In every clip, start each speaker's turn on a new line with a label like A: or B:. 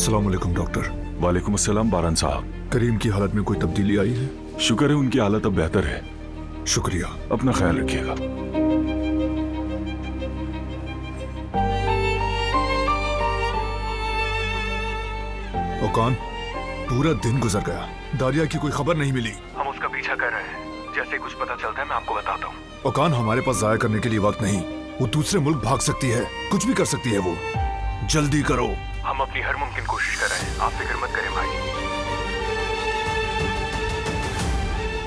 A: अस्सलाम वालेकुम डॉक्टर।
B: वालेकुम अस्सलाम बारन साहब।
A: करीम की हालत में कोई तब्दीली आई है?
B: शुक्र है उनकी हालत अब बेहतर है।
A: शुक्रिया।
B: अपना ख्याल रखिएगा।
A: ओकान, पूरा दिन गुजर गया, दारिया की कोई खबर नहीं मिली।
C: हम उसका पीछा कर रहे हैं, जैसे कुछ पता चलता है मैं आपको बताता हूँ।
A: ओकान, हमारे पास जाया करने के लिए वक्त नहीं। वो दूसरे मुल्क भाग सकती है, कुछ भी कर सकती है वो। जल्दी करो।
C: हम अपनी हर मुमकिन कोशिश कर रहे हैं, आप फिक्र मत करें भाई।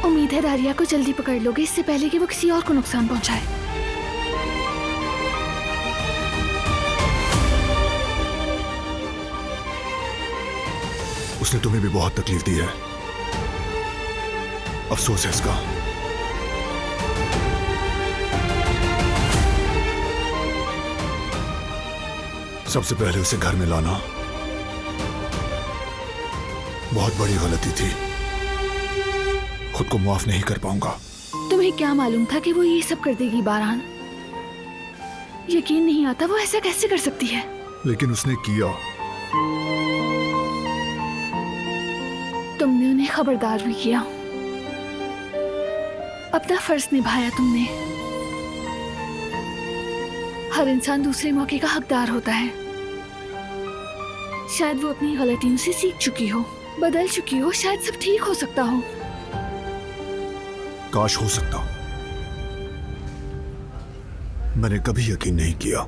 D: उम्मीद है दारिया को जल्दी पकड़ लोगे, इससे पहले कि वो किसी और को नुकसान पहुंचाए।
A: उसने तुम्हें भी बहुत तकलीफ दी है, अफसोस है इसका। सबसे पहले उसे घर में लाना बहुत बड़ी गलती थी। खुद को माफ नहीं कर पाऊंगा।
D: तुम्हें क्या मालूम था कि वो ये सब कर देगी बारान? यकीन नहीं आता वो ऐसा कैसे कर सकती है।
A: लेकिन उसने किया।
D: तुमने उन्हें खबरदार भी किया, अपना फर्ज निभाया तुमने। हर इंसान दूसरे मौके का हकदार होता है। शायद वो अपनी गलतियों से सीख चुकी हो, बदल चुकी हो, शायद सब ठीक हो सकता हो।
A: काश हो सकता। मैंने कभी यकीन नहीं किया,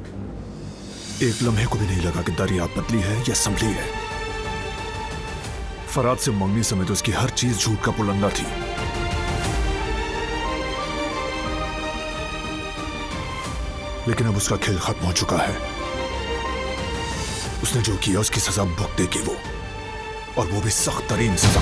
A: एक लम्हे को भी नहीं लगा कि दारिया पतली है या संभली है। फराद से मंगनी समेत उसकी हर चीज झूठ का पुलंदा थी। लेकिन अब उसका खेल खत्म हो चुका है। उसने जो किया उसकी सजा भुगतेगी वो, और वो भी सख्त तरीन सजा।